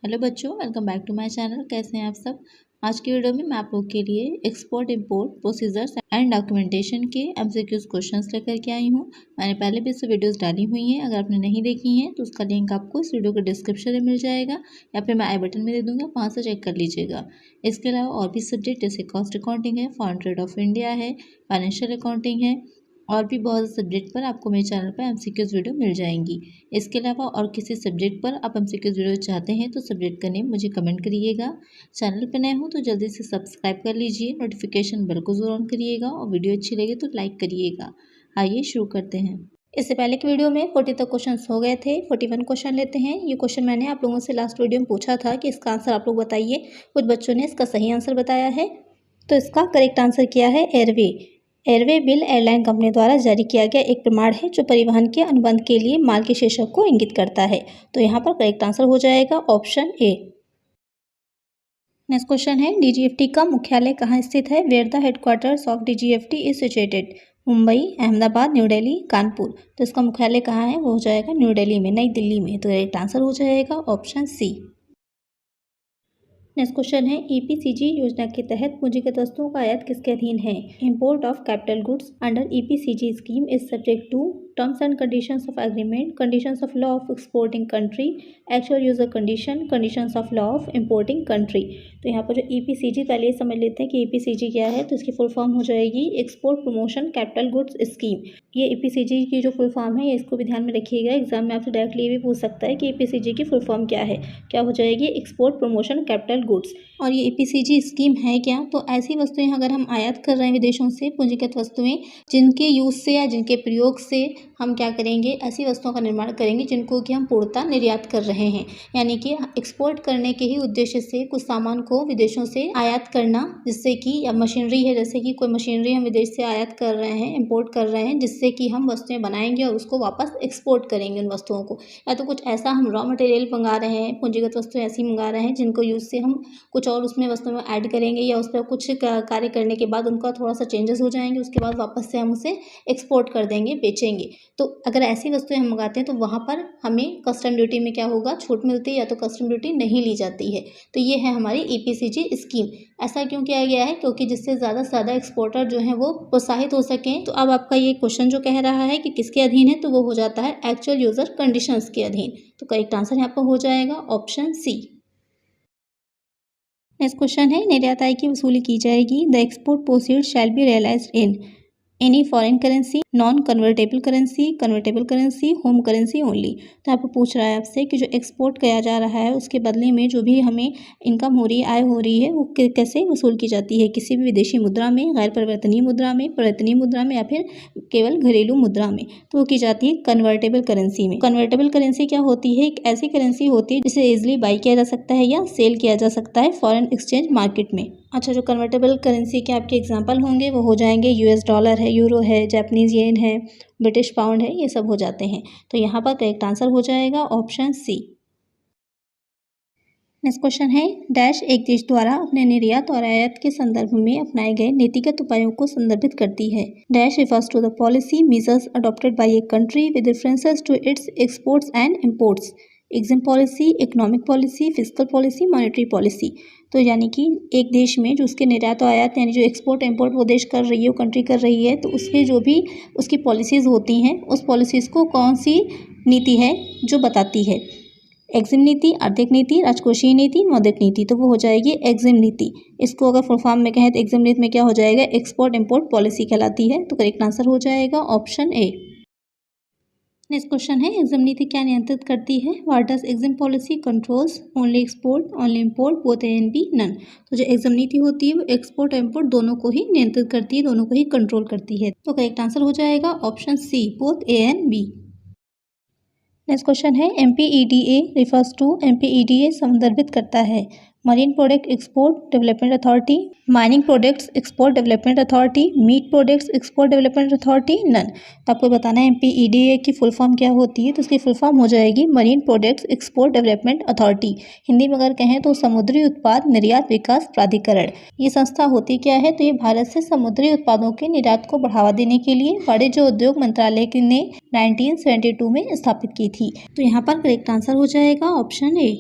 Hello बच्चों, welcome back to my channel. कैसे हैं आप सब। आज की वीडियो में मैं आप लोग के लिए export import procedures and documentation के एमसीक्यूज क्वेश्चंस लेकर के आई हूं। मैंने पहले भी इससे वीडियोस डाली हुई हैं। अगर आपने नहीं देखी हैं तो उसका लिंक आपको इस वीडियो के डिस्क्रिप्शन में मिल जाएगा या फिर मैं आई बटन में दे दूँगा, वहाँ से चेक कर लीजिएगा। इसके अलावा और भी सब्जेक्ट जैसे कॉस्ट अकाउंटिंग है, फॉरेन ट्रेड ऑफ इंडिया है, फाइनेंशियल अकाउंटिंग है और भी बहुत से सब्जेक्ट पर आपको मेरे चैनल पर एमसीक्यूज वीडियो मिल जाएंगी। इसके अलावा और किसी सब्जेक्ट पर आप एमसीक्यूज वीडियो चाहते हैं तो सब्जेक्ट का नेम मुझे कमेंट करिएगा। चैनल पर नए हो तो जल्दी से सब्सक्राइब कर लीजिए, नोटिफिकेशन बेल को जरूर ऑन करिएगा और वीडियो अच्छी लगे तो लाइक करिएगा। आइए शुरू करते हैं। इससे पहले की वीडियो में 40 तक क्वेश्चन हो गए थे। 41 क्वेश्चन लेते हैं। ये क्वेश्चन मैंने आप लोगों से लास्ट वीडियो में पूछा था कि इसका आंसर आप लोग बताइए। कुछ बच्चों ने इसका सही आंसर बताया है, तो इसका करेक्ट आंसर किया है airway. Airway bill airline company द्वारा जारी किया गया एक प्रमाण है जो परिवहन के अनुबंध के लिए माल के शीर्षक को इंगित करता है। तो यहाँ पर करेक्ट आंसर हो जाएगा ऑप्शन ए। नेक्स्ट क्वेश्चन है, डीजीएफटी का मुख्यालय कहाँ स्थित है? Where the headquarters of DGFT is situated? Mumbai, Ahmedabad, new Delhi, Kanpur. तो इसका मुख्यालय कहाँ है? वो हो जाएगा न्यू दिल्ली में, नई दिल्ली में। तो करेक्ट आंसर हो जाएगा ऑप्शन सी। नेक्स्ट क्वेश्चन है, ईपीसीजी योजना के तहत पूंजीगत वस्तुओं का आयात किसके अधीन है? Import of capital goods under EPCG scheme is subject to terms and conditions of agreement, conditions of law of exporting country, actual user condition, conditions of law of importing country. तो यहाँ पर जो ईपीसीजी, पहले समझ लेते हैं कि EPCG क्या है। तो इसकी फुल फॉर्म हो जाएगी export promotion capital goods scheme. ये ईपीसीजी की जो फुल फॉर्म है, इसको भी ध्यान में रखिएगा। एग्जाम में आपसे डायरेक्टली ये भी पूछ सकता है कि ईपीसीजी की फुल फॉर्म क्या है। क्या हो जाएगी? Export promotion capital goods. और ये ईपीसीजी स्कीम है क्या? तो ऐसी वस्तुएं अगर हम आयात कर रहे हैं विदेशों से, पूंजीगत वस्तुएं जिनके यूज से या जिनके प्रयोग से हम क्या करेंगे, ऐसी वस्तुओं का निर्माण करेंगे जिनको कि हम पूर्णतः निर्यात कर रहे हैं। यानी कि एक्सपोर्ट करने के ही उद्देश्य से कुछ सामान को विदेशों से आयात करना, जिससे कि या मशीनरी है, जैसे कि कोई मशीनरी हम विदेश से आयात कर रहे हैं, इंपोर्ट कर रहे हैं, जिससे कि हम वस्तुएं बनाएंगे और उसको वापस एक्सपोर्ट करेंगे उन वस्तुओं को। या तो कुछ ऐसा हम रॉ मटेरियल मंगा रहे हैं, पूंजीगत वस्तुएं ऐसी मंगा रहे हैं जिनको यूज से हम कुछ और उसमें वस्तु में ऐड करेंगे या उस पर कुछ कार्य करने के बाद उनका थोड़ा सा चेंजेस हो जाएंगे, उसके बाद वापस से हम उसे एक्सपोर्ट कर देंगे, बेचेंगे। तो अगर ऐसी वस्तुएं हम मंगाते हैं तो वहाँ पर हमें कस्टम ड्यूटी में क्या होगा, छूट मिलती है या तो कस्टम ड्यूटी नहीं ली जाती है। तो ये है हमारी ईपीसीजी स्कीम। ऐसा क्यों किया गया है? क्योंकि जिससे ज़्यादा से ज़्यादा एक्सपोर्टर जो है वो प्रोत्साहित हो सकें। तो अब आपका ये क्वेश्चन जो कह रहा है कि किसके अधीन है, तो वो हो जाता है एक्चुअल यूजर कंडीशंस के अधीन। तो करेक्ट आंसर यहाँ पर हो जाएगा ऑप्शन सी। नेक्स्ट क्वेश्चन है, निर्यात आय की वसूली की जाएगी। The export proceed shall be realised in any foreign currency, non convertible currency, convertible currency, home currency only. तो आपको पूछ रहा है आपसे कि जो एक्सपोर्ट किया जा रहा है उसके बदले में जो भी हमें इनकम हो रही है, आय हो रही है, वो कैसे वसूल की जाती है? किसी भी विदेशी मुद्रा में, गैर परिवर्तनीय मुद्रा में, परिवर्तनीय मुद्रा में या फिर केवल घरेलू मुद्रा में। तो वो की जाती है कन्वर्टेबल करेंसी में। कन्वर्टेबल करेंसी क्या होती है? एक ऐसी करेंसी होती है जिसे इजिली बाई किया जा सकता है या सेल किया जा सकता है फॉरेन एक्सचेंज मार्केट में। अच्छा, जो कन्वर्टेबल करेंसी के आपके एग्जांपल होंगे वो हो जाएंगे यूएस डॉलर है, यूरो है, जापानीज येन है, ब्रिटिश पाउंड है, ये सब हो जाते हैं। तो यहाँ पर करेक्ट आंसर हो जाएगा ऑप्शन सी। नेक्स्ट क्वेश्चन है, डैश एक देश द्वारा अपने निर्यात और आयात के संदर्भ में अपनाए गए नीतिगत उपायों को संदर्भित करती है। Dash refers to the policy measures adopted by a country with references to its exports and imports. EXIM policy, economic policy, physical policy, monetary policy. तो यानी कि एक देश में जो उसके निर्यात और आयात यानी जो एक्सपोर्ट इंपोर्ट वो देश कर रही है, वो कंट्री कर रही है, तो उसके जो भी उसकी पॉलिसीज़ होती हैं, उस पॉलिसीज़ को कौन सी नीति है जो बताती है। एग्जिम नीति, आर्थिक नीति, राजकोषीय नीति, मौद्रिक नीति। तो वो हो जाएगी एग्जिम नीति। इसको अगर फुल फॉर्म में कहें तो एग्जिम नीति में क्या हो जाएगा, एक्सपोर्ट इंपोर्ट पॉलिसी कहलाती है। तो करेक्ट आंसर हो जाएगा ऑप्शन ए। नेक्स्ट क्वेश्चन है, एग्जिम नीति क्या नियंत्रित करती है? What does EXIM policy controls? Only export, only import, both A and B, none. तो जो एग्जिम नीति होती है वो एक्सपोर्ट इंपोर्ट दोनों को ही नियंत्रित करती है, दोनों को ही कंट्रोल करती है। तो करेक्ट आंसर हो जाएगा option C, both A and B. Next question है, एमपीईडीए रिफर्स टू, एमपीईडीए संदर्भित करता है marine product export development authority, mining products export development authority, meat products export development authority, none. तो आपको बताना है एमपीईडीए की फुल फॉर्म क्या होती है। तो उसकी फुल फॉर्म हो जाएगी marine products export development authority. Hindi में अगर कहें तो समुद्री उत्पाद निर्यात विकास प्राधिकरण। ये संस्था होती क्या है? तो ये भारत से समुद्री उत्पादों के निर्यात को बढ़ावा देने के लिए वाणिज्य उद्योग मंत्रालय ने 1972 में स्थापित की थी। तो यहाँ पर करेक्ट आंसर हो जाएगा ऑप्शन ए।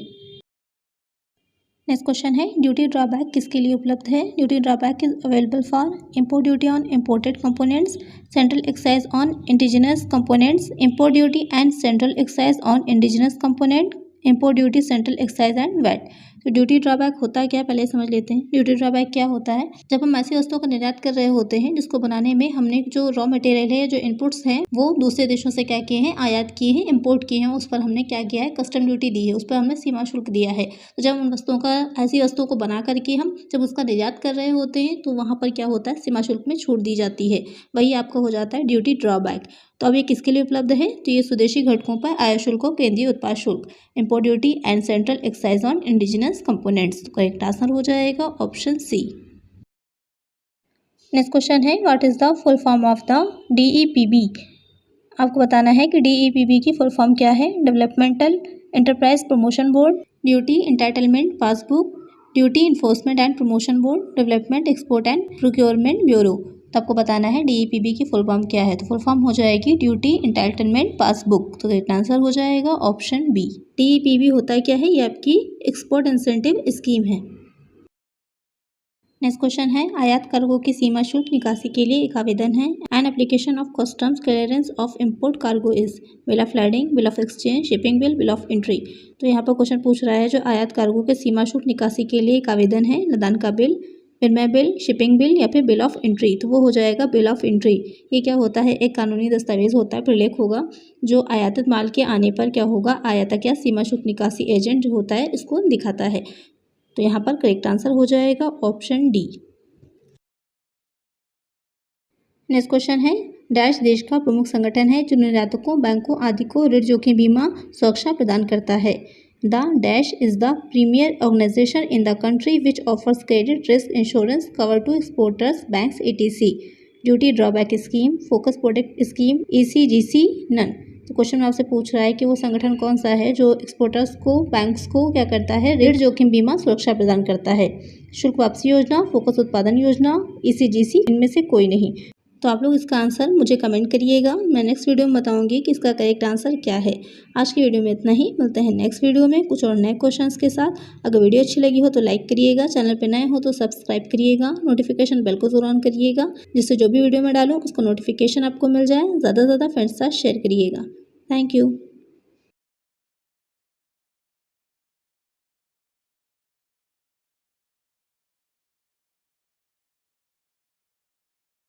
नेक्स्ट क्वेश्चन है ड्यूटी ड्रॉबैक किसके लिए उपलब्ध है। Duty drawback is available for import duty on imported components, central excise on indigenous components, import duty and central excise on indigenous component, import duty central excise and VAT. तो duty drawback होता क्या है पहले समझ लेते हैं। Duty drawback क्या होता है, जब हम ऐसी वस्तुओं का निर्यात कर रहे होते हैं जिसको बनाने में हमने जो रॉ मटेरियल है, जो इनपुट्स हैं, वो दूसरे देशों से क्या किए हैं, आयात किए हैं, इंपोर्ट किए हैं, उस पर हमने क्या किया है, कस्टम ड्यूटी दी है, उस पर हमने सीमा शुल्क दिया है। तो जब उन वस्तुओं का, ऐसी वस्तुओं को बना करके हम जब उसका निर्यात कर रहे होते हैं तो वहाँ पर क्या होता है, सीमा शुल्क में छूट दी जाती है, वही आपका हो जाता है ड्यूटी ड्रॉबैक। तो अब ये किसके लिए उपलब्ध है, तो ये स्वदेशी घटकों पर आयात शुल्क और केंद्रीय उत्पाद शुल्क, import duty and central excise on indigenous components. तो करेक्ट आंसर हो जाएगा ऑप्शन सी। नेक्स्ट क्वेश्चन है what is the full form of the DEPB। आपको बताना है कि DEPB की फुल फॉर्म क्या है। Developmental enterprise promotion board, duty entitlement passbook, duty enforcement and promotion board, development export and procurement bureau. तो आपको बताना है DEPB की फुल फॉर्म क्या है। तो फुल फॉर्म हो जाएगी ड्यूटी इंटाइटलमेंट पासबुक। तो करेक्ट आंसर हो जाएगा ऑप्शन बी। DEPB होता क्या है, ये आपकी एक्सपोर्ट इंसेंटिव स्कीम है। नेक्स्ट क्वेश्चन है आयात कार्गो की सीमा शुल्क निकासी के लिए एक आवेदन है। An application of customs clearance of import cargo is bill of lading, bill of exchange, shipping bill, bill of entry. तो यहाँ पर क्वेश्चन पूछ रहा है जो आयात कार्गो के सीमा शुल्क निकासी के लिए एक आवेदन है, लदान का बिल, विनिमय बिल, शिपिंग बिल या फिर बिल ऑफ एंट्री। तो वो हो जाएगा बिल ऑफ एंट्री। ये क्या होता है, एक कानूनी दस्तावेज होता है, प्रलेख होगा, जो आयातित माल के आने पर क्या होगा, आयातक या सीमा शुल्क निकासी एजेंट जो होता है इसको दिखाता है। तो यहाँ पर करेक्ट आंसर हो जाएगा ऑप्शन डी। नेक्स्ट क्वेश्चन है डैश देश का प्रमुख संगठन है जो निर्यातकों, बैंकों आदि को ऋण जोखिम बीमा सुरक्षा प्रदान करता है। The dash is the premier organisation in the country which offers credit risk insurance cover to exporters, banks etc। Duty drawback scheme, focus product scheme, ECGC, none. तो क्वेश्चन आपसे पूछ रहा है कि वो संगठन कौन सा है जो एक्सपोर्टर्स को, बैंक्स को क्या करता है, ऋण जोखिम बीमा सुरक्षा प्रदान करता है। शुल्क वापसी योजना, फोकस उत्पादन योजना, ECGC, इनमें से कोई नहीं। तो आप लोग इसका आंसर मुझे कमेंट करिएगा। मैं नेक्स्ट वीडियो में बताऊंगी कि इसका करेक्ट आंसर क्या है। आज की वीडियो में इतना ही, मिलते हैं नेक्स्ट वीडियो में कुछ और नए क्वेश्चंस के साथ। अगर वीडियो अच्छी लगी हो तो लाइक करिएगा, चैनल पे नए हो तो सब्सक्राइब करिएगा, नोटिफिकेशन बेल को जरूर ऑन करिएगा, जिससे जो भी वीडियो मैं डालूँ उसका नोटिफिकेशन आपको मिल जाए। ज़्यादा से ज़्यादा फ्रेंड्स के साथ शेयर करिएगा। Thank you.